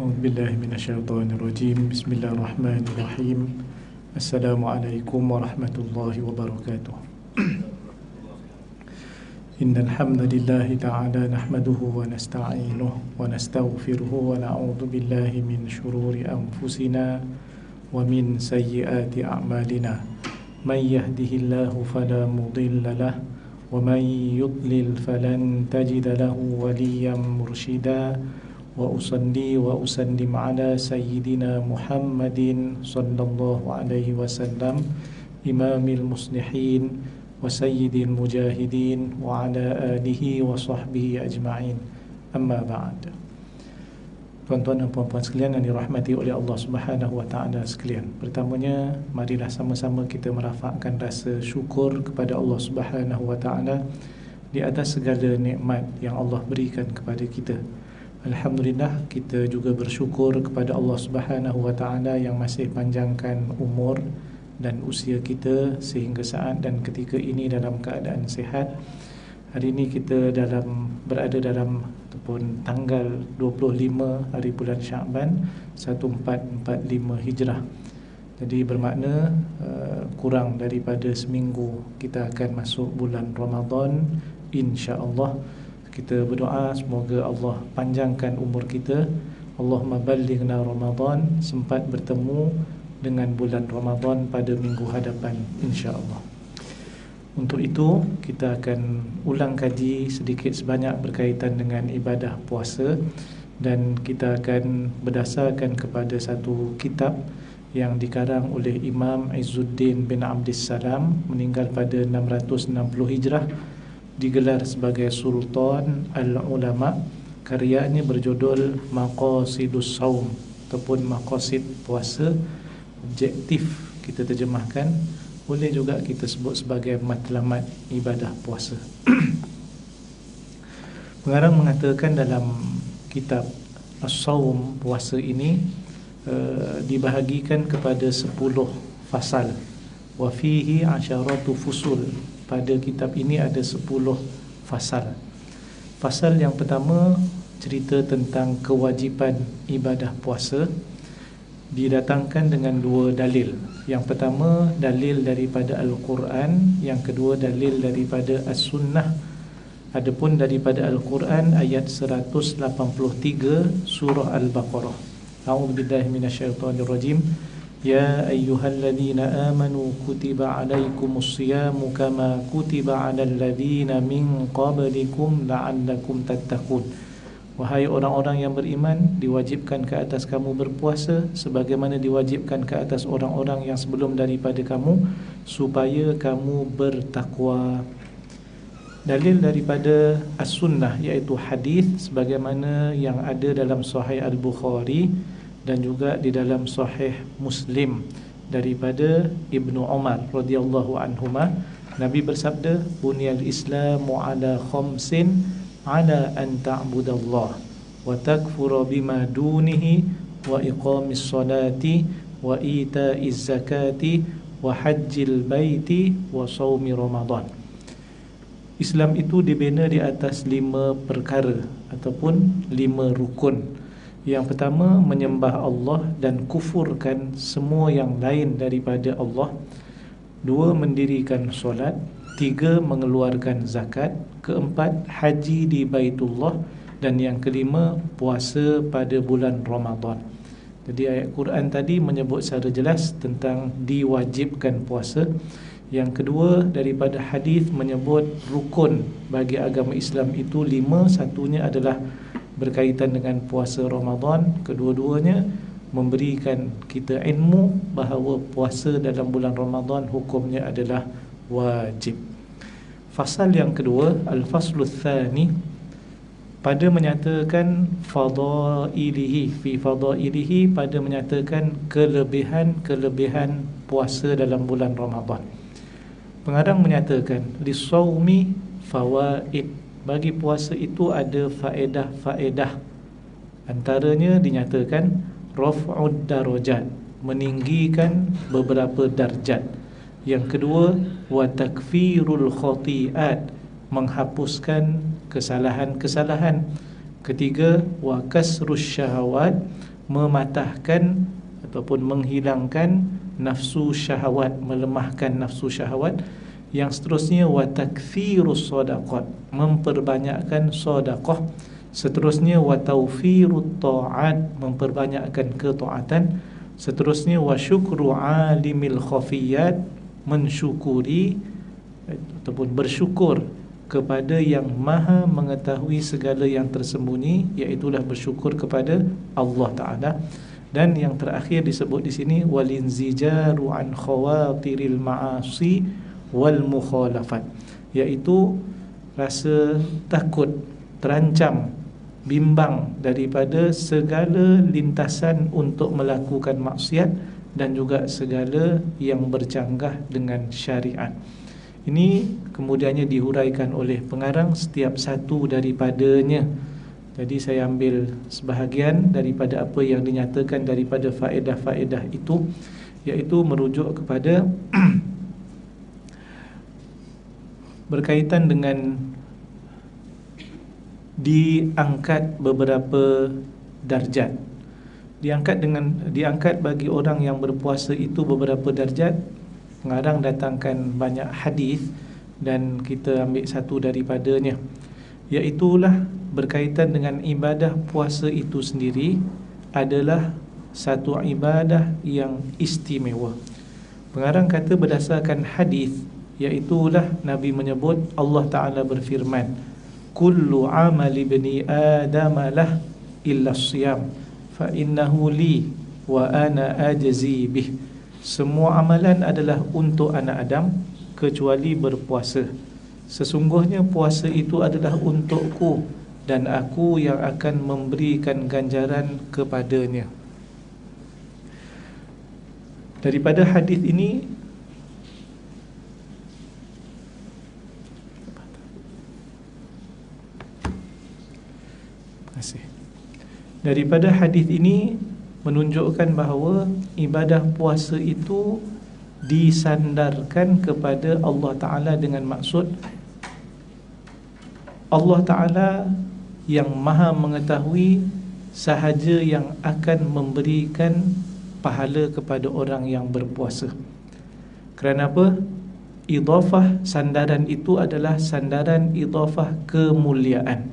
أعوذ بالله من الشيطان الرجيم. بسم الله الرحمن الرحيم. السلام عليكم ورحمة الله وبركاته. إن الحمد لله تعالى نحمده ونستعينه ونستغفره ونعوذ بالله من شرور أنفسنا ومن سيئات أعمالنا. من يهده الله فلا مضل له ومن يضلل فلن تجد له وليا مرشدا. وأصلي وأسلم على سيدنا محمد صلى الله عليه وسلم إمام المصلحين وسيد المجاهدين وعلى آله وصحبه أجمعين. أما بعد. Tuan-tuan dan puan-puan sekalian yang dirahmati oleh Allah Subhanahu wa taala sekalian. Pertamanya, marilah sama-sama kita merafakkan rasa syukur kepada Allah Subhanahu wa taala di atas segala nikmat yang Allah berikan kepada kita. Alhamdulillah, kita juga bersyukur kepada Allah Subhanahu wa taala yang masih panjangkan umur dan usia kita sehingga saat dan ketika ini dalam keadaan sihat. Hari ini kita berada dalam ataupun tanggal 25 hari bulan Sya'ban 1445 Hijrah. Jadi bermakna kurang daripada seminggu kita akan masuk bulan Ramadan, insya-Allah. Kita berdoa semoga Allah panjangkan umur kita. Allahumma ballighna Ramadan, sempat bertemu dengan bulan Ramadan pada minggu hadapan, insya-Allah. Untuk itu kita akan ulang kaji sedikit sebanyak berkaitan dengan ibadah puasa, dan kita akan berdasarkan kepada satu kitab yang dikarang oleh Imam Izzuddin bin Abdissalam, meninggal pada 660 Hijrah, digelar sebagai Sultan Al-Ulama. Karyanya berjudul Maqasidus Saum ataupun Maqasid Puasa. Objektif kita terjemahkan, boleh juga kita sebut sebagai matlamat ibadah puasa. Pengarang mengatakan dalam kitab As-Saum, puasa ini dibahagikan kepada 10 fasal. Wa fihi 'asharatu fusul. Pada kitab ini ada 10 fasal. Fasal yang pertama cerita tentang kewajipan ibadah puasa, didatangkan dengan 2 dalil. Yang pertama dalil daripada Al-Quran, yang kedua dalil daripada As-Sunnah. Adapun daripada Al-Quran ayat 183 surah Al-Baqarah. A'udzubillahi minasyaitonirrajim. Ya ayyuhalladzina amanu kutiba alaikumus siyamu kama kutiba alal ladzina min qablikum la'allakum tattaqun. Wahai orang-orang yang beriman, diwajibkan ke atas kamu berpuasa sebagaimana diwajibkan ke atas orang-orang yang sebelum daripada kamu, supaya kamu bertakwa. Dalil daripada As-Sunnah, iaitu hadis sebagaimana yang ada dalam Sahih Al-Bukhari dan juga di dalam Sahih Muslim daripada Ibnu Umar radhiyallahu anhuma. Nabi bersabda, bunyal islamu ala khamsin, ala an ta'budallah wa takfura bima dunihi wa iqamis salati wa ita'iz zakati wa hajjil baiti wa shaumi ramadan. Islam itu dibina di atas 5 perkara ataupun 5 rukun. Yang pertama, menyembah Allah dan kufurkan semua yang lain daripada Allah. 2, mendirikan solat. 3, mengeluarkan zakat. 4, haji di Baitullah. Dan yang kelima, puasa pada bulan Ramadan. Jadi ayat Quran tadi menyebut secara jelas tentang diwajibkan puasa. Yang kedua, daripada hadis menyebut rukun bagi agama Islam itu 5. Satunya adalah berkaitan dengan puasa Ramadan. Kedua-duanya memberikan kita ilmu bahawa puasa dalam bulan Ramadan hukumnya adalah wajib. Fasal yang kedua, Al-Faslu Tsani, pada menyatakan fadailihi, fi fadailihi, pada menyatakan kelebihan-kelebihan puasa dalam bulan Ramadan. Pengarang menyatakan lisawmi fawaid, bagi puasa itu ada faedah-faedah. Antaranya dinyatakan raf'ud darajat, meninggikan beberapa darjat. Yang kedua, wa takfirul khati'at, menghapuskan kesalahan-kesalahan. Ketiga, wa kasrus syahawat, mematahkan ataupun menghilangkan nafsu syahwat, melemahkan nafsu syahwat. Yang seterusnya wa takthirus sadaqat, memperbanyakkan sedekah. Seterusnya wa tawfirut ta'at, memperbanyakkan ketaatan. Seterusnya wa syukru alimil khafiyat, mensyukuri ataupun bersyukur kepada yang maha mengetahui segala yang tersembunyi, iaitulah bersyukur kepada Allah Ta'ala. Dan yang terakhir disebut di sini walinzijaru an khawatiril ma'asi wal mukhalafat, iaitu rasa takut, terancam, bimbang daripada segala lintasan untuk melakukan maksiat dan juga segala yang bercanggah dengan syariat. Ini kemudiannya dihuraikan oleh pengarang setiap satu daripadanya. Jadi saya ambil sebahagian daripada apa yang dinyatakan daripada faedah-faedah itu, iaitu merujuk kepada berkaitan dengan diangkat beberapa darjat. Diangkat bagi orang yang berpuasa itu beberapa darjat. Pengarang datangkan banyak hadis dan kita ambil satu daripadanya, iaitulah berkaitan dengan ibadah puasa itu sendiri adalah satu ibadah yang istimewa. Pengarang kata berdasarkan hadis, iaitulah Nabi menyebut Allah Ta'ala berfirman, kullu amali ibni Adam lah illa siyam fa innahu li wa ana ajzi bih. Semua amalan adalah untuk anak Adam kecuali berpuasa. Sesungguhnya puasa itu adalah untukku dan aku yang akan memberikan ganjaran kepadanya. Daripada hadis ini Daripada hadis ini menunjukkan bahawa ibadah puasa itu disandarkan kepada Allah Ta'ala dengan maksud Allah Ta'ala yang maha mengetahui sahaja yang akan memberikan pahala kepada orang yang berpuasa. Kerana apa? Idhafah, sandaran itu adalah sandaran idhafah kemuliaan.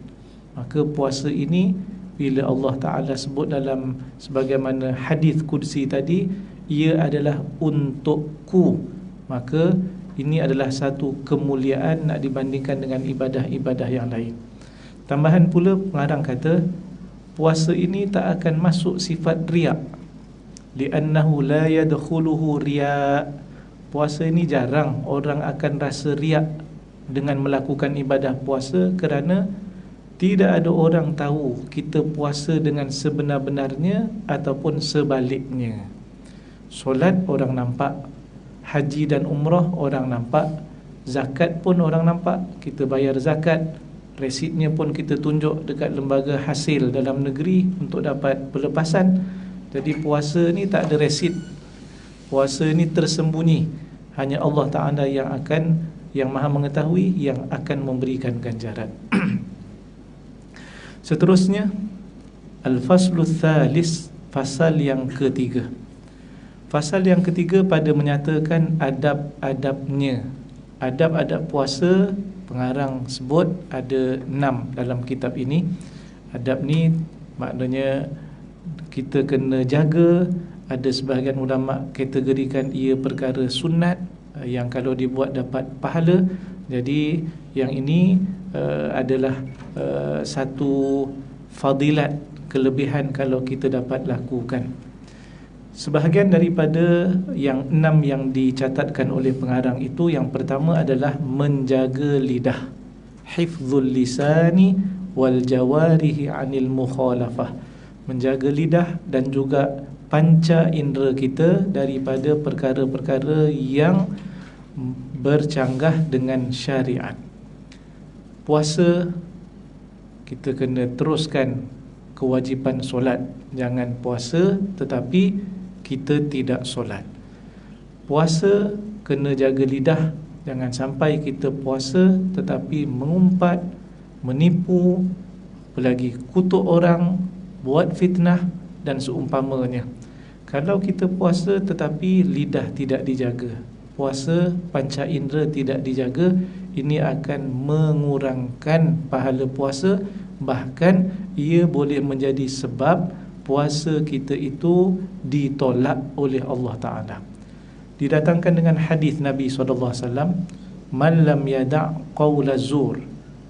Maka puasa ini bila Allah Ta'ala sebut dalam sebagaimana hadis qudsi tadi, ia adalah untukku, maka ini adalah satu kemuliaan nak dibandingkan dengan ibadah-ibadah yang lain. Tambahan pula pengarang kata puasa ini tak akan masuk sifat riak, li'annahu la yadkhuluhu riak. Puasa ini jarang orang akan rasa riak dengan melakukan ibadah puasa, kerana tidak ada orang tahu kita puasa dengan sebenar-benarnya ataupun sebaliknya. Solat orang nampak, haji dan umrah orang nampak, zakat pun orang nampak, kita bayar zakat, resitnya pun kita tunjuk dekat lembaga hasil dalam negeri untuk dapat pelepasan. Jadi puasa ni tak ada resit, puasa ni tersembunyi, hanya Allah Ta'ala yang maha mengetahui, yang akan memberikan ganjaran. Seterusnya Al-Faslu Thalis, fasal yang ketiga. Fasal yang ketiga pada menyatakan adab-adabnya. Adab-adab puasa pengarang sebut ada 6 dalam kitab ini. Adab ni maknanya kita kena jaga. Ada sebahagian ulama kategorikan ia perkara sunat yang kalau dibuat dapat pahala. Jadi yang ini adalah satu fadilat, kelebihan kalau kita dapat lakukan. Sebahagian daripada yang 6 yang dicatatkan oleh pengarang itu, yang pertama adalah menjaga lidah, hifzul lisani wal jawarihi anil mukhalafah, menjaga lidah dan juga panca indera kita daripada perkara-perkara yang bercanggah dengan syariat. Puasa kita kena teruskan kewajipan solat. Jangan puasa tetapi kita tidak solat. Puasa kena jaga lidah. Jangan sampai kita puasa tetapi mengumpat, menipu, apalagi kutuk orang, buat fitnah, dan seumpamanya. Kalau kita puasa tetapi lidah tidak dijaga, puasa panca indera tidak dijaga, ini akan mengurangkan pahala puasa. Bahkan ia boleh menjadi sebab puasa kita itu ditolak oleh Allah Ta'ala. Didatangkan dengan hadis Nabi SAW, man lam yada' qawla zur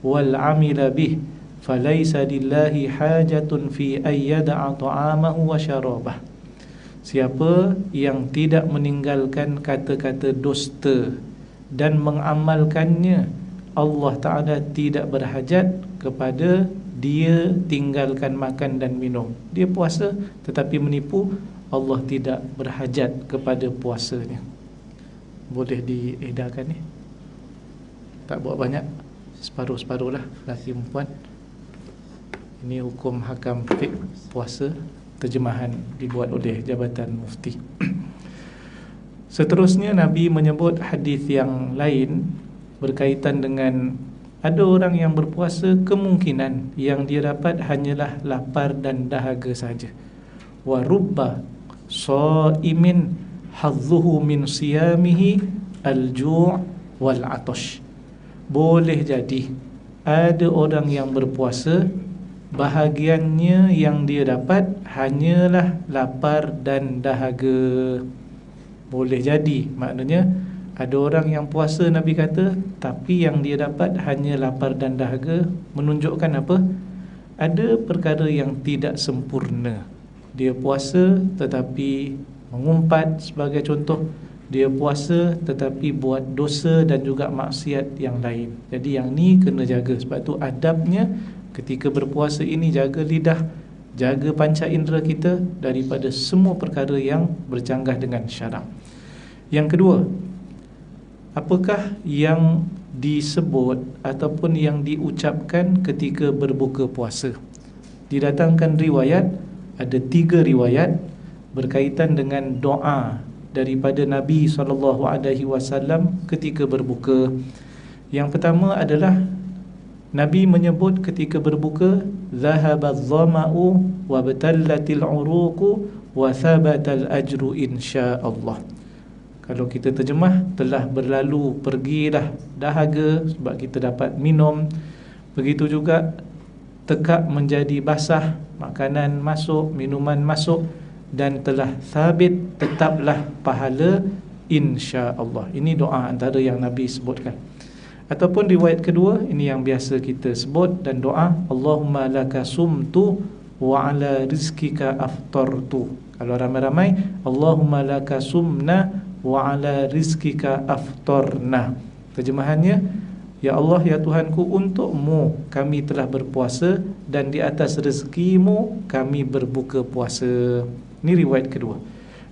wal amila bih falaysa lillahi hajatun fi ayyada'a ta'amahu wa syarabah. Siapa yang tidak meninggalkan kata-kata dusta dan mengamalkannya, Allah Ta'ala tidak berhajat kepada dia tinggalkan makan dan minum. Dia puasa tetapi menipu, Allah tidak berhajat kepada puasanya. Boleh diedarkan ni? Tak buat banyak, separuh-separuh lah, lelaki perempuan. Ini hukum hakam fiqh puasa, terjemahan dibuat oleh Jabatan Mufti. Seterusnya Nabi menyebut hadis yang lain berkaitan dengan ada orang yang berpuasa, kemungkinan yang dia dapat hanyalah lapar dan dahaga saja. Wa rubba shaimin hadzuhu min siyamihi al-ju' wal 'atash. Boleh jadi ada orang yang berpuasa, bahagiannya yang dia dapat hanyalah lapar dan dahaga. Boleh jadi, maknanya ada orang yang puasa, Nabi kata, tapi yang dia dapat hanya lapar dan dahaga. Menunjukkan apa? Ada perkara yang tidak sempurna. Dia puasa tetapi mengumpat, sebagai contoh. Dia puasa tetapi buat dosa dan juga maksiat yang lain. Jadi yang ni kena jaga. Sebab tu adabnya ketika berpuasa ini, jaga lidah, jaga panca indera kita daripada semua perkara yang bercanggah dengan syarak. Yang kedua, apakah yang disebut ataupun yang diucapkan ketika berbuka puasa? Didatangkan riwayat, ada 3 riwayat berkaitan dengan doa daripada Nabi SAW ketika berbuka. Yang pertama adalah Nabi menyebut ketika berbuka, zahabadh dhama'u wa batallatil uruqu wa thabatal ajru insyaallah. Kalau kita terjemah, telah berlalu pergilah dahaga sebab kita dapat minum. Begitu juga tekak menjadi basah, makanan masuk, minuman masuk, dan telah sabit tetaplah pahala insya-Allah. Ini doa antara yang Nabi sebutkan. Ataupun riwayat kedua, ini yang biasa kita sebut dan doa, Allahumma laka sumtu wa ala rizkika aftartu. Kalau ramai-ramai, Allahumma laka sumna wa ala rizkika aftarna. Terjemahannya, ya Allah, ya Tuhanku, untukmu kami telah berpuasa dan di atas rezekimu kami berbuka puasa. Ini riwayat kedua.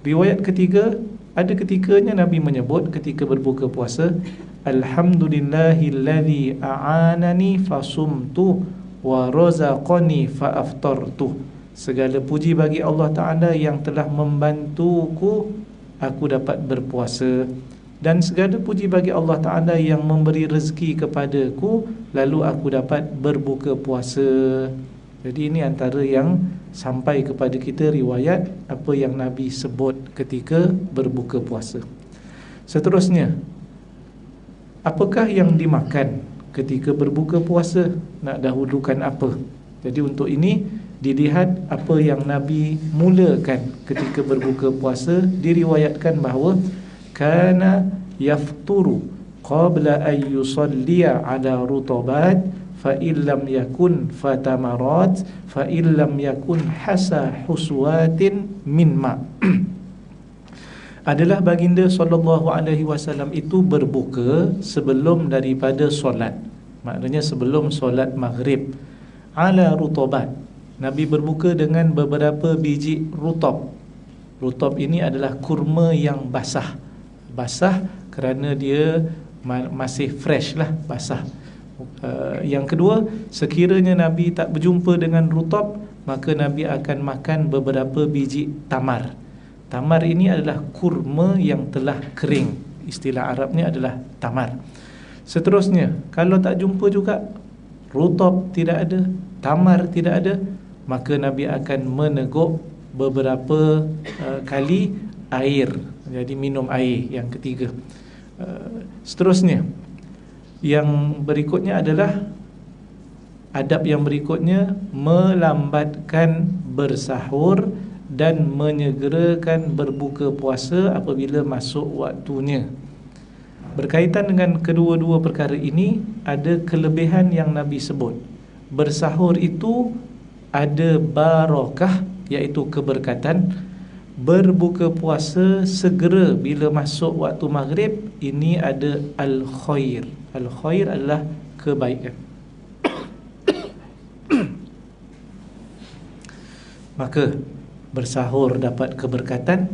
Riwayat ketiga, ada ketikanya Nabi menyebut ketika berbuka puasa, alhamdulillahilladzi a'anani fasumtu wa razaqani faaftartu. Segala puji bagi Allah Ta'ala yang telah membantuku, aku dapat berpuasa. Dan segala puji bagi Allah Ta'ala yang memberi rezeki kepadaku, lalu aku dapat berbuka puasa. Jadi ini antara yang sampai kepada kita riwayat apa yang Nabi sebut ketika berbuka puasa. Seterusnya, apakah yang dimakan ketika berbuka puasa? Nak dahulukan apa? Jadi untuk ini dilihat apa yang Nabi mulakan ketika berbuka puasa. Diriwayatkan bahawa kana yafturu qabla an yusalliya ala rutabat fa illam yakun fatamarat fa illam yakun hasa huswatin min ma. Adalah baginda SAW itu berbuka sebelum daripada solat, maknanya sebelum solat maghrib, ala rutabat. Nabi berbuka dengan beberapa biji rutab. Rutab ini adalah kurma yang basah. Basah kerana dia masih fresh lah, basah. Yang kedua, sekiranya Nabi tak berjumpa dengan rutab, maka Nabi akan makan beberapa biji tamar. Tamar ini adalah kurma yang telah kering. Istilah Arabnya adalah tamar. Seterusnya, kalau tak jumpa juga, rutab tidak ada, tamar tidak ada, maka Nabi akan meneguk beberapa kali air. Jadi minum air yang ketiga. Seterusnya, yang berikutnya adalah adab yang berikutnya, melambatkan bersahur dan menyegerakan berbuka puasa apabila masuk waktunya. Berkaitan dengan kedua-dua perkara ini, ada kelebihan yang Nabi sebut. Bersahur itu ada barakah, iaitu keberkatan. Berbuka puasa segera bila masuk waktu maghrib, ini ada al-khair. Al-khair adalah kebaikan. Maka bersahur dapat keberkatan,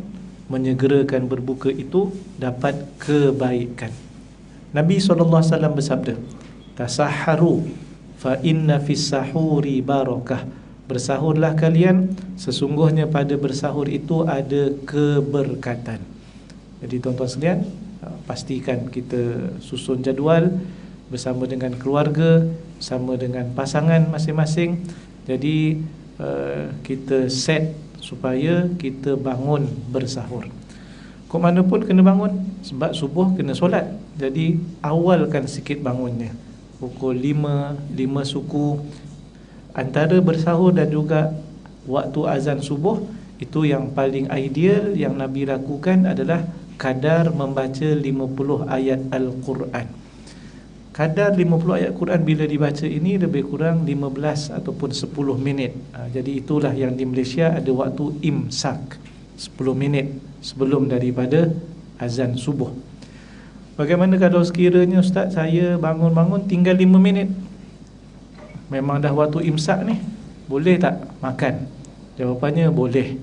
menyegerakan berbuka itu dapat kebaikan. Nabi SAW bersabda, tasahharu fa inna fis sahuri barakah. Bersahurlah kalian, sesungguhnya pada bersahur itu ada keberkatan. Jadi tuan-tuan sekalian, pastikan kita susun jadual bersama dengan keluarga, bersama dengan pasangan masing-masing. Jadi kita set supaya kita bangun bersahur. Kok mana pun kena bangun, sebab subuh kena solat. Jadi awalkan sikit bangunnya, pukul 5 suku. Antara bersahur dan juga waktu azan subuh, itu yang paling ideal yang Nabi lakukan adalah kadar membaca 50 ayat Al-Quran. Kadar 50 ayat Quran bila dibaca ini lebih kurang 15 ataupun 10 minit. Jadi itulah yang di Malaysia ada waktu imsak, 10 minit sebelum daripada azan subuh. Bagaimana kalau sekiranya Ustaz, saya bangun-bangun tinggal 5 minit, memang dah waktu imsak ni, boleh tak makan? Jawapannya boleh.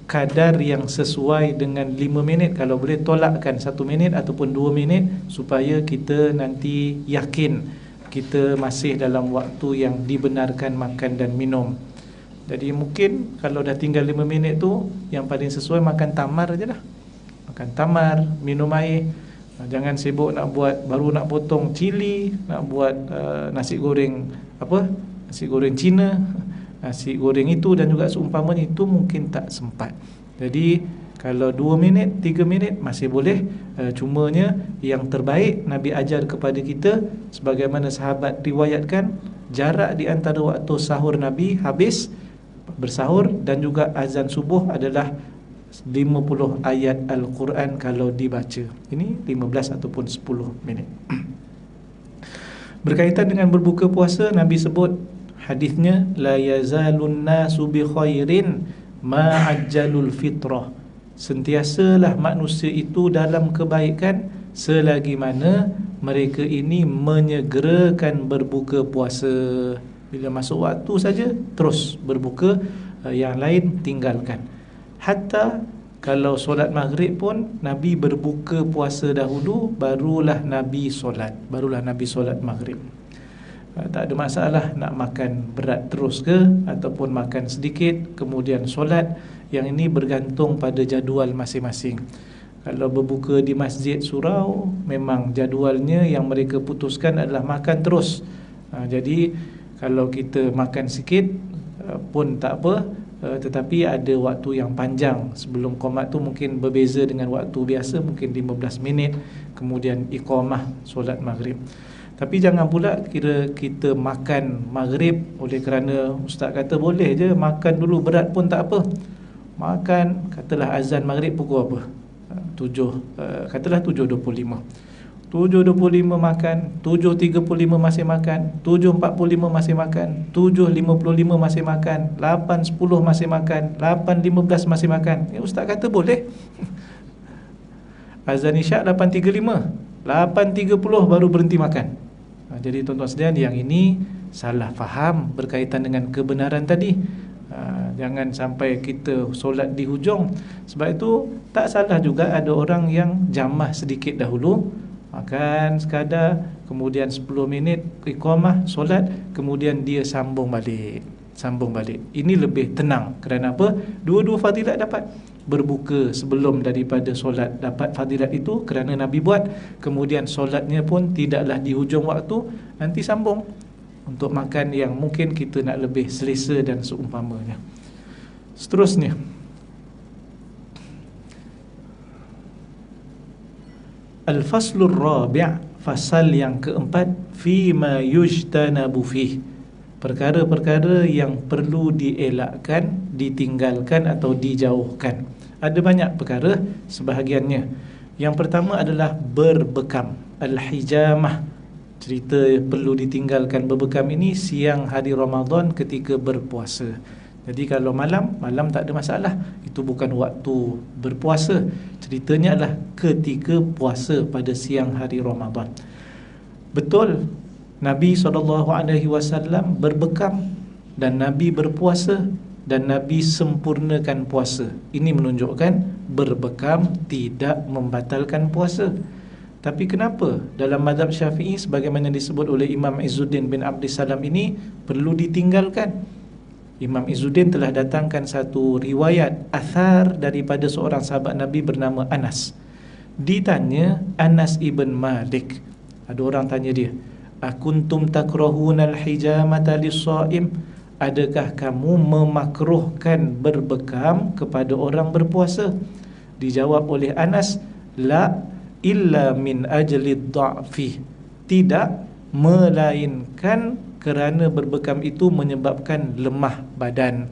Kadar yang sesuai dengan 5 minit, kalau boleh tolakkan 1 minit ataupun 2 minit, supaya kita nanti yakin kita masih dalam waktu yang dibenarkan makan dan minum. Jadi mungkin kalau dah tinggal 5 minit tu, yang paling sesuai makan tamar je lah. Makan tamar, minum air. Jangan sibuk nak buat, baru nak potong cili, nak buat nasi goreng nasi goreng Cina, nasi goreng itu dan juga seumpamanya, itu mungkin tak sempat. Jadi kalau 2 minit, 3 minit masih boleh. Cumanya yang terbaik Nabi ajar kepada kita, sebagaimana sahabat riwayatkan, jarak di antara waktu sahur Nabi habis bersahur dan juga azan subuh adalah 50 ayat Al-Quran kalau dibaca. Ini 15 ataupun 10 minit. Berkaitan dengan berbuka puasa, Nabi sebut hadisnya, la yazalun nasu bi khairin ma ajjalul fitrah. Sentiasalah manusia itu dalam kebaikan selagi mana mereka ini menyegerakan berbuka puasa. Bila masuk waktu saja terus berbuka, yang lain tinggalkan. Hatta kalau solat maghrib pun Nabi berbuka puasa dahulu, barulah Nabi solat maghrib. Tak ada masalah nak makan berat terus ke ataupun makan sedikit kemudian solat. Yang ini bergantung pada jadual masing-masing. Kalau berbuka di masjid surau, memang jadualnya yang mereka putuskan adalah makan terus. Jadi kalau kita makan sikit pun tak apa, tetapi ada waktu yang panjang sebelum qomat tu, mungkin berbeza dengan waktu biasa, mungkin 15 minit, kemudian iqamah solat maghrib. Tapi jangan pula kira kita makan maghrib oleh kerana ustaz kata boleh je makan dulu, berat pun tak apa. Makan, katalah azan maghrib pukul apa? 7.25 makan, 7.35 masih makan, 7.45 masih makan, 7.55 masih makan, 8.10 masih makan, 8.15 masih makan. Ustaz kata boleh. Azan isyak 8.35, 8.30 baru berhenti makan. Jadi tuan-tuan sekalian, yang ini salah faham berkaitan dengan kebenaran tadi. Jangan sampai kita solat di hujung. Sebab itu tak salah juga ada orang yang jamah sedikit dahulu, makan sekadar, kemudian 10 minit iqamah solat, kemudian dia sambung balik. Ini lebih tenang. Kerana apa? Dua-dua fadilat dapat. Berbuka sebelum daripada solat dapat fadilat itu kerana Nabi buat. Kemudian solatnya pun tidaklah di hujung waktu, nanti sambung untuk makan yang mungkin kita nak lebih selesa dan seumpamanya. Seterusnya, Al-faslur rabi', fasal yang keempat, fima yujtanabu fih, perkara-perkara yang perlu dielakkan, ditinggalkan atau dijauhkan. Ada banyak perkara, sebahagiannya. Yang pertama adalah berbekam, al-hijamah. Cerita perlu ditinggalkan berbekam ini siang hari Ramadan ketika berpuasa. Jadi kalau malam tak ada masalah, itu bukan waktu berpuasa. Ceritanya adalah ketika puasa pada siang hari Ramadan. Betul, Nabi SAW berbekam dan Nabi berpuasa dan Nabi sempurnakan puasa. Ini menunjukkan berbekam tidak membatalkan puasa. Tapi kenapa dalam mazhab Syafi'i sebagaimana disebut oleh Imam Izzuddin bin Abdissalam ini perlu ditinggalkan? Imam Izzuddin telah datangkan satu riwayat athar daripada seorang sahabat Nabi bernama Anas. Ditanya Anas ibn Malik, ada orang tanya dia, akuntum takrahunal hijamata lis-shaim, adakah kamu memakruhkan berbekam kepada orang berpuasa? Dijawab oleh Anas, la illa min ajli dha'fi, tidak, melainkan kerana berbekam itu menyebabkan lemah badan.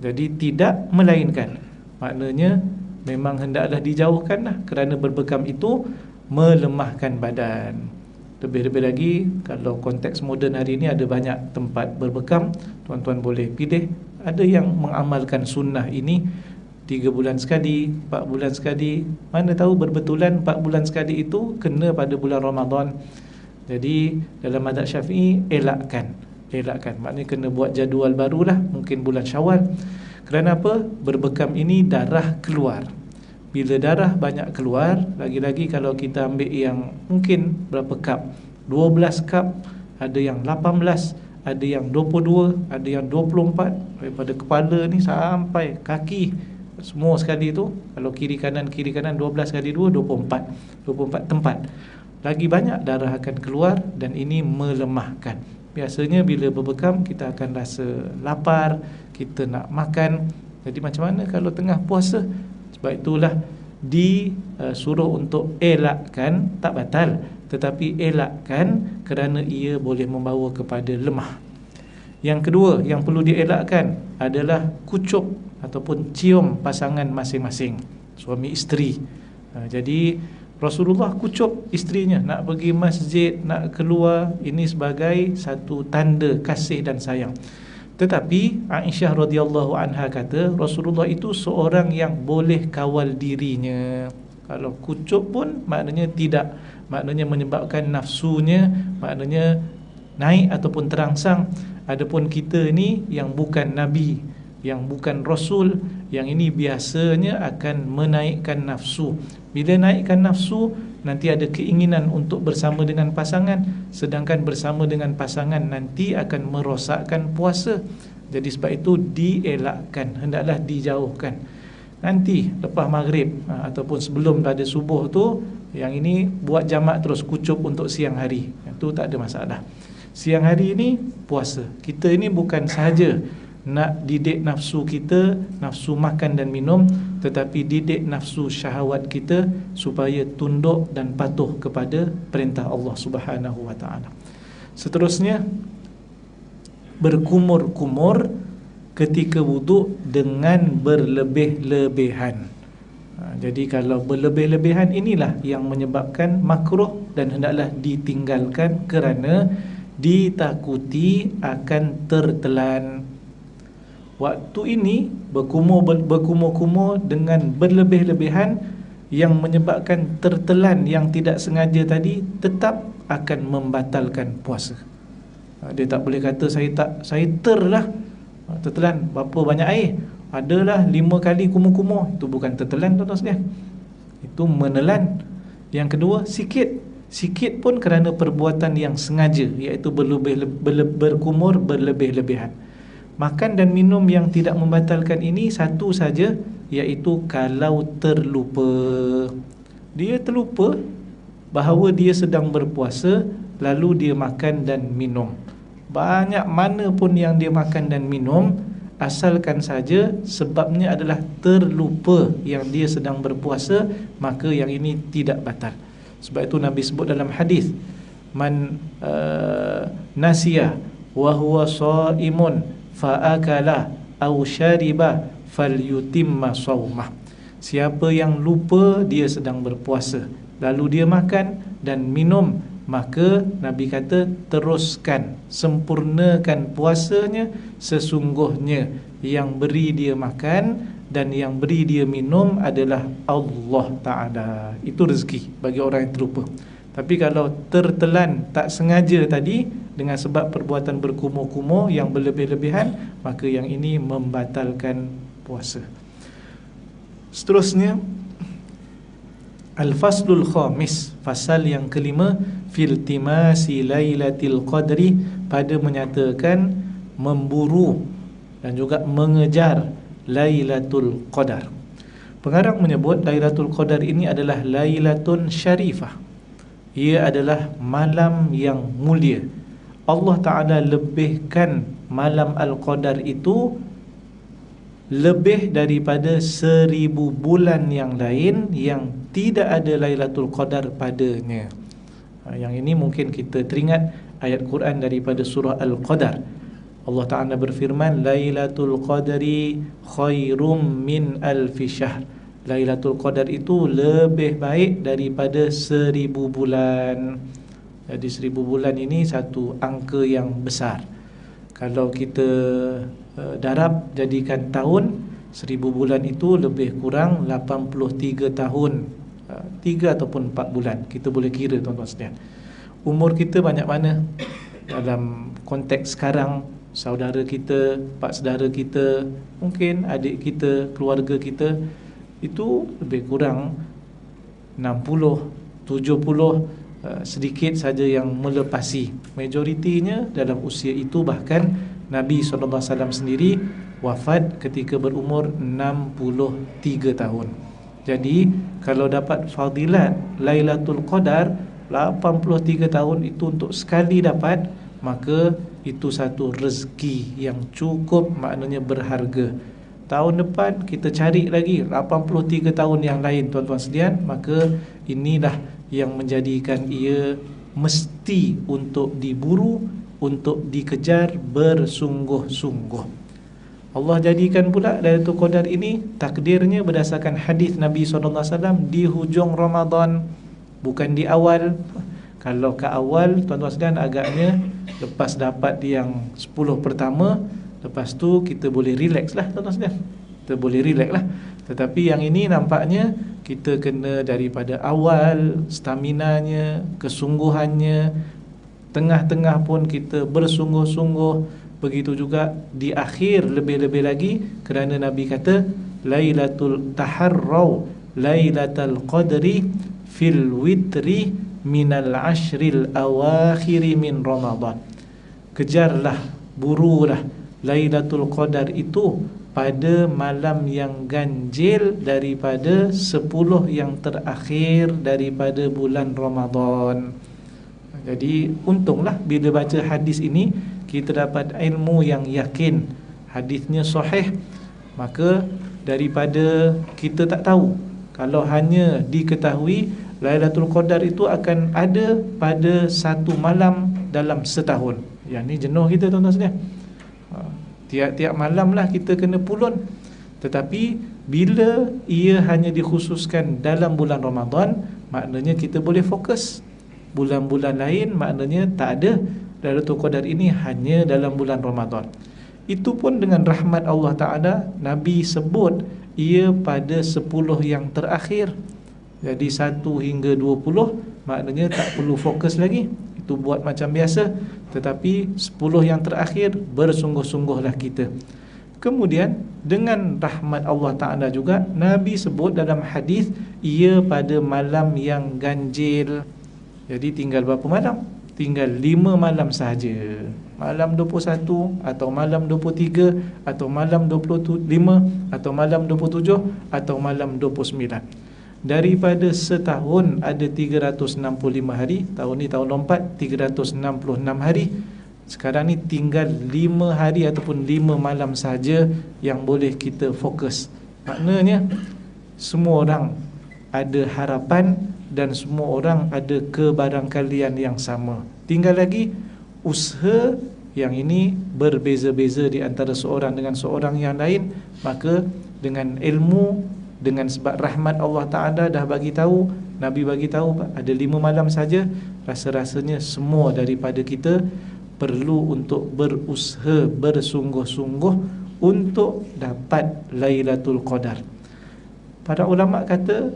Jadi tidak, melainkan, maknanya memang hendaklah dijauhkanlah kerana berbekam itu melemahkan badan. Lebih-lebih lagi kalau konteks moden hari ini ada banyak tempat berbekam, tuan-tuan boleh pilih. Ada yang mengamalkan sunnah ini 3 bulan sekali, 4 bulan sekali. Mana tahu berbetulan 4 bulan sekali itu kena pada bulan Ramadan. Jadi dalam mazhab Syafi'i elakkan, maknanya kena buat jadual barulah, mungkin bulan Syawal. Kerana apa? Berbekam ini darah keluar. Bila darah banyak keluar, lagi-lagi kalau kita ambil yang mungkin berapa cup, 12 cup, ada yang 18, ada yang 22, ada yang 24, daripada kepala ni sampai kaki, semua sekali tu. Kalau kiri kanan 12 kali 2, 24 tempat. Lagi banyak darah akan keluar dan ini melemahkan. Biasanya bila berbekam kita akan rasa lapar, kita nak makan. Jadi macam mana kalau tengah puasa? Sebab itulah disuruh untuk elakkan, tak batal, tetapi elakkan kerana ia boleh membawa kepada lemah. Yang kedua yang perlu dielakkan adalah kucup ataupun cium pasangan masing-masing, suami isteri. Jadi Rasulullah kucup isterinya, nak pergi masjid, nak keluar, ini sebagai satu tanda kasih dan sayang. Tetapi Aisyah radhiyallahu anha kata Rasulullah itu seorang yang boleh kawal dirinya. Kalau kucup pun maknanya tidak, maknanya menyebabkan nafsunya, maknanya naik ataupun terangsang. Adapun kita ni yang bukan Nabi, yang bukan Rasul, yang ini biasanya akan menaikkan nafsu. Bila naikkan nafsu, nanti ada keinginan untuk bersama dengan pasangan, sedangkan bersama dengan pasangan nanti akan merosakkan puasa. Jadi sebab itu dielakkan, hendaklah dijauhkan. Nanti lepas maghrib ataupun sebelum pada subuh tu, yang ini buat jamak terus, kucup untuk siang hari, itu tak ada masalah. Siang hari ini puasa. Kita ini bukan sahaja nak didik nafsu kita, nafsu makan dan minum, tetapi didik nafsu syahwat kita supaya tunduk dan patuh kepada perintah Allah Subhanahu wa taala. Seterusnya, berkumur-kumur ketika wuduk dengan berlebih-lebihan. Jadi kalau berlebih-lebihan inilah yang menyebabkan makruh dan hendaklah ditinggalkan kerana ditakuti akan tertelan. Waktu ini berkumur-kumur dengan berlebih-lebihan yang menyebabkan tertelan yang tidak sengaja tadi tetap akan membatalkan puasa. Dia tak boleh kata saya terlah tertelan berapa banyak air, adalah 5 kali kumur-kumur. Itu bukan tertelan, tuan-tuan sekalian, itu menelan. Yang kedua, sikit pun kerana perbuatan yang sengaja, iaitu berkumur berlebih-lebihan. Makan dan minum yang tidak membatalkan ini satu saja, iaitu kalau terlupa. Dia terlupa bahawa dia sedang berpuasa, lalu dia makan dan minum. Banyak mana pun yang dia makan dan minum, asalkan saja sebabnya adalah terlupa yang dia sedang berpuasa, maka yang ini tidak batal. Sebab itu Nabi sebut dalam hadis, man nasiya wa huwa shaimun fa akala aw syariba falyutimma shaumah. Siapa yang lupa dia sedang berpuasa, lalu dia makan dan minum, maka Nabi kata teruskan, sempurnakan puasanya. Sesungguhnya yang beri dia makan dan yang beri dia minum adalah Allah Ta'ala. Itu rezeki bagi orang yang terlupa. Tapi kalau tertelan, tak sengaja tadi, dengan sebab perbuatan berkumur-kumur yang berlebih-lebihan, maka yang ini membatalkan puasa. Seterusnya, Al-Faslul Khamis, fasal yang kelima, fil timasi lailatul qadri, pada menyatakan, memburu dan juga mengejar Lailatul Qadar. Pengarang menyebut Lailatul Qadar ini adalah Lailatun Syarifah. Ia adalah malam yang mulia. Allah Ta'ala lebihkan malam Al-Qadar itu lebih daripada 1000 bulan yang lain yang tidak ada Lailatul Qadar padanya. Yang ini mungkin kita teringat ayat Quran daripada surah Al-Qadar. Allah Ta'ala berfirman, Lailatul Qadri khairum min alfi syahr. Lailatul Qadar itu lebih baik daripada 1000 bulan. Jadi 1000 bulan ini satu angka yang besar. Kalau kita darab jadikan tahun, 1000 bulan itu lebih kurang 83 tahun, 3 ataupun 4 bulan. Kita boleh kira tuan-tuan sekalian. Umur kita banyak mana? Dalam konteks sekarang, saudara kita, pak saudara kita, mungkin adik kita, keluarga kita, itu lebih kurang 60, 70, sedikit saja yang melepasi. Majoritinya dalam usia itu. Bahkan Nabi SAW sendiri wafat ketika berumur 63 tahun. Jadi kalau dapat fadilat Lailatul Qadar 83 tahun itu untuk sekali dapat, maka itu satu rezeki yang cukup, maknanya berharga. Tahun depan kita cari lagi 83 tahun yang lain, tuan-tuan sekalian, maka inilah yang menjadikan ia mesti untuk diburu, untuk dikejar bersungguh-sungguh. Allah jadikan pula Lailatul Qadar ini takdirnya berdasarkan hadis Nabi SAW di hujung Ramadan, bukan di awal. Kalau ke awal, tuan-tuan sekalian, agaknya lepas dapat yang 10 pertama, lepas tu kita boleh relax lah, tuan-tuan sekalian. Kita boleh relax lah. Tetapi yang ini nampaknya kita kena daripada awal, staminanya, kesungguhannya, tengah-tengah pun kita bersungguh-sungguh. Begitu juga di akhir lebih-lebih lagi, kerana Nabi kata Lailatul Taharraw Lailatul Qadri fil witri minal ashril awakhiri min Ramadan. Kejarlah, burulah Lailatul Qadar itu pada malam yang ganjil daripada 10 yang terakhir daripada bulan Ramadan. Jadi untunglah bila baca hadis ini kita dapat ilmu yang yakin, hadisnya sahih. Maka daripada kita tak tahu, kalau hanya diketahui Lailatul Qadar itu akan ada pada satu malam dalam setahun, yang ni jenuh kita, tuan-tuan sekalian. Tiap-tiap malam lah kita kena pulun. Tetapi bila ia hanya dikhususkan dalam bulan Ramadan, maknanya kita boleh fokus. Bulan-bulan lain maknanya tak ada. Lailatul Qadar ini hanya dalam bulan Ramadan. Itu pun dengan rahmat Allah Ta'ala, Nabi sebut ia pada 10 yang terakhir. Jadi 1 hingga 20 maknanya tak perlu fokus lagi, itu buat macam biasa. Tetapi 10 yang terakhir bersungguh-sungguhlah kita. Kemudian dengan rahmat Allah Ta'ala juga, Nabi sebut dalam hadis ia pada malam yang ganjil. Jadi tinggal berapa malam? Tinggal 5 malam sahaja. Malam 21 atau malam 23 atau malam 25 atau malam 27 atau malam 29. Daripada setahun ada 365 hari. Tahun ni tahun lompat, 366 hari. Sekarang ni tinggal 5 hari ataupun 5 malam saja yang boleh kita fokus. Maknanya semua orang ada harapan dan semua orang ada kebarangkalian yang sama. Tinggal lagi usaha yang ini berbeza-beza di antara seorang dengan seorang yang lain. Maka dengan ilmu, dengan sebab rahmat Allah Ta'ala dah bagi tahu, Nabi bagi tahu ada 5 malam saja, rasa-rasanya semua daripada kita perlu untuk berusaha bersungguh-sungguh untuk dapat Lailatul Qadar. Para ulama kata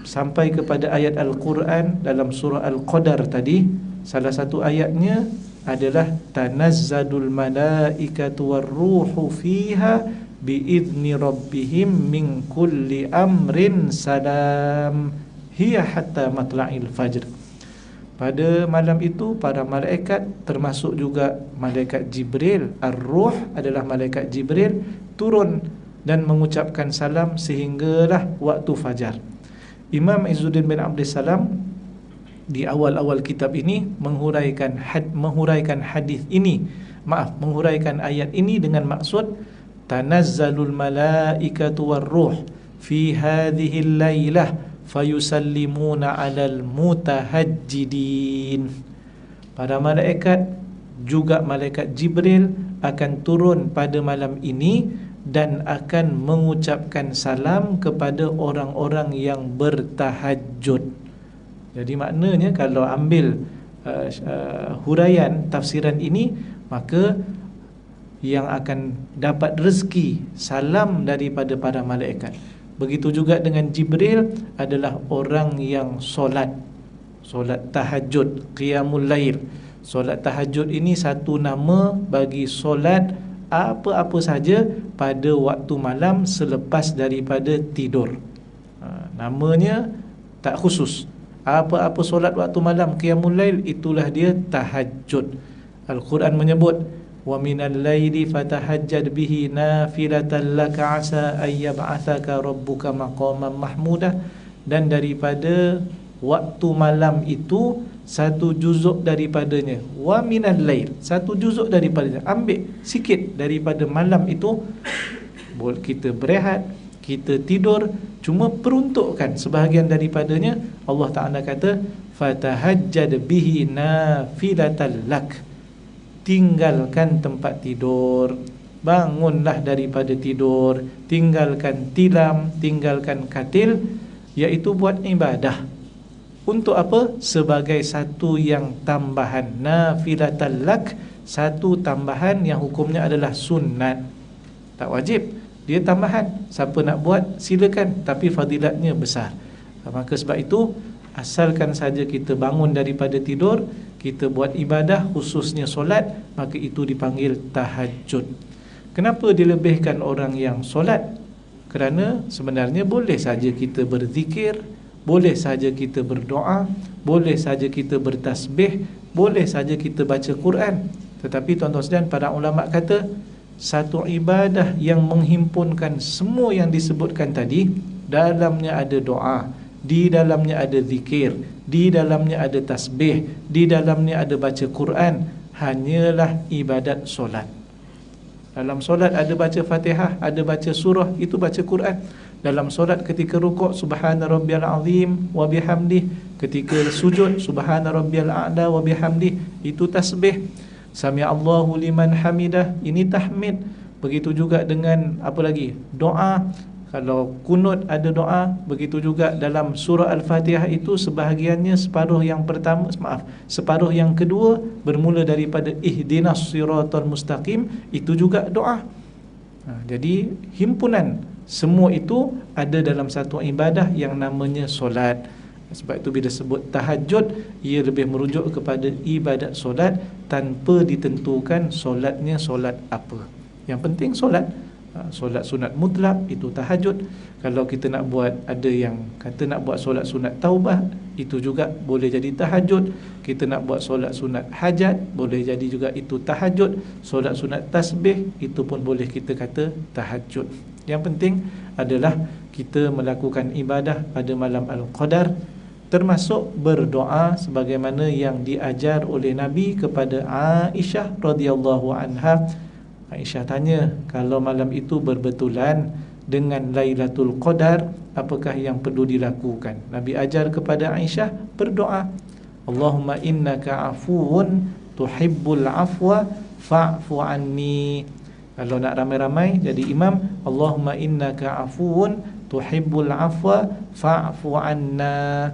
sampai kepada ayat Al-Quran dalam surah Al-Qadar tadi, salah satu ayatnya adalah tanazzalul malaikatu warruhu fiha biizni rabbihim min kulli amrin salam hiya hatta matla'il fajr. Pada malam itu para malaikat, termasuk juga malaikat Jibril, Ar-Ruh adalah malaikat Jibril, turun dan mengucapkan salam sehinggalah waktu fajar. Imam Izzuddin bin Abdus Salam di awal-awal kitab ini menghuraikan hadis ini, menghuraikan ayat ini dengan maksud tanazzalul malaikatu warruh fi hadhil lailah fayusallimuna 'alal mutahajjidin. Para malaikat, juga malaikat Jibril akan turun pada malam ini dan akan mengucapkan salam kepada orang-orang yang bertahajud. Jadi maknanya kalau ambil huraian tafsiran ini, maka yang akan dapat rezeki salam daripada para malaikat. Begitu juga dengan Jibril adalah orang yang solat tahajud, qiyamul lail. Solat tahajud ini satu nama bagi solat apa-apa saja pada waktu malam selepas daripada tidur. Namanya tak khusus. Apa-apa solat waktu malam qiyamul lail, itulah dia tahajud. Al-Quran menyebut wa minal laili fatahajjad bihi nafilatan laka asa ayyab'athaka rabbuka maqaman mahmudah. Dan daripada waktu malam itu satu juzuk daripadanya, wa minal lail, satu juzuk daripadanya, ambil sikit daripada malam itu, kita berehat, kita tidur, cuma peruntukkan sebahagian daripadanya. Allah Ta'ala kata fatahajjad bihi nafilatan lak, tinggalkan tempat tidur, bangunlah daripada tidur, tinggalkan tilam, tinggalkan katil, iaitu buat ibadah. Untuk apa? Sebagai satu yang tambahan, nafilatan lak, satu tambahan yang hukumnya adalah sunat, tak wajib, dia tambahan. Siapa nak buat silakan, tapi fadilatnya besar. Maka sebab itu, asalkan saja kita bangun daripada tidur, kita buat ibadah, khususnya solat, maka itu dipanggil tahajud. Kenapa dilebihkan orang yang solat? Kerana sebenarnya boleh saja kita berzikir, boleh saja kita berdoa, boleh saja kita bertasbih, boleh saja kita baca Quran. Tetapi tuan-tuan sekalian, para ulama kata satu ibadah yang menghimpunkan semua yang disebutkan tadi, dalamnya ada doa, di dalamnya ada zikir, di dalamnya ada tasbih, di dalamnya ada baca Quran, hanyalah ibadat solat. Dalam solat ada baca Fatihah, ada baca surah, itu baca Quran. Dalam solat ketika rukuk, subhana rabbiyal azim wa bihamdih. Ketika sujud, subhana rabbiyal a'la wa bihamdih, itu tasbih. Sami Allahu liman hamidah, ini tahmid. Begitu juga dengan apa lagi? Doa. Kalau kunut ada doa. Begitu juga dalam surah Al-Fatihah itu sebahagiannya separuh yang pertama, separuh yang kedua bermula daripada ihdinas siratal mustaqim, itu juga doa. Jadi himpunan semua itu ada dalam satu ibadah yang namanya solat. Sebab itu bila sebut tahajud, ia lebih merujuk kepada ibadat solat tanpa ditentukan solatnya solat apa. Yang penting solat. Solat sunat mutlak, itu tahajud. Kalau kita nak buat, ada yang kata nak buat solat sunat taubah, itu juga boleh jadi tahajud. Kita nak buat solat sunat hajat, boleh jadi juga itu tahajud. Solat sunat tasbih, itu pun boleh kita kata tahajud. Yang penting adalah kita melakukan ibadah pada malam Al-Qadar, termasuk berdoa sebagaimana yang diajar oleh Nabi kepada Aisyah radhiyallahu anha. Aisyah tanya, kalau malam itu berbetulan dengan Lailatul Qadar, apakah yang perlu dilakukan? Nabi ajar kepada Aisyah berdoa, Allahumma innaka afuwun tuhibbul afwa fa'fu anni. Kalau nak ramai-ramai jadi imam, Allahumma innaka afuwun tuhibbul afwa fa'fu anna.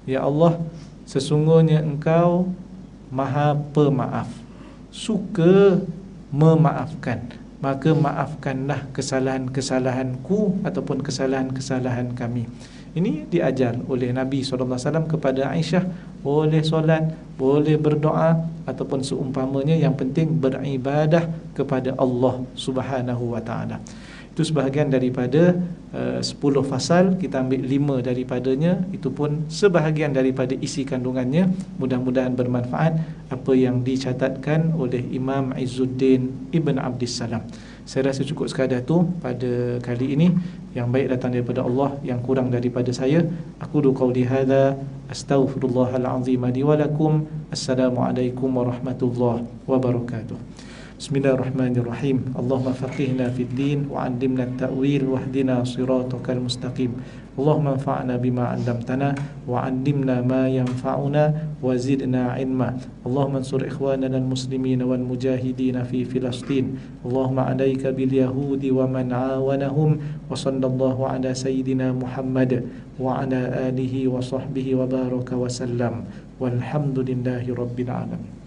Ya Allah, sesungguhnya engkau maha pemaaf, suka memaafkan, maka maafkanlah kesalahan-kesalahanku ataupun kesalahan-kesalahan kami. Ini diajar oleh Nabi SAW kepada Aisyah. Boleh solat, boleh berdoa, ataupun seumpamanya, yang penting beribadah kepada Allah Subhanahu wa ta'ala. Itu sebahagian daripada 10 fasal. Kita ambil 5 daripadanya. Itu pun sebahagian daripada isi kandungannya. Mudah-mudahan bermanfaat apa yang dicatatkan oleh Imam Izzuddin Ibn Abdissalam. Saya rasa cukup sekadar tu pada kali ini. Yang baik datang daripada Allah, yang kurang daripada saya. Aqulu qawli hadza astaghfirullahalazim li wa lakum. Assalamualaikum warahmatullahi wabarakatuh. Bismillahirrahmanirrahim. Allahumma faqihna fid din wa 'allimna at-ta'wil wahdina siratal mustaqim. Allahumma anfa'na bima 'allamtana wa 'allimna ma yanfa'una wa zidna 'ilma. Allahumma ansur ikhwanana al-muslimin wal mujahidin fi Filastin. Allahumma 'alaika bil yahudi wa man 'awanahum. Wa sallallahu ala sayyidina Muhammad wa ala alihi wa sahbihi wa baraka wa sallam. Walhamdulillahi rabbil alamin.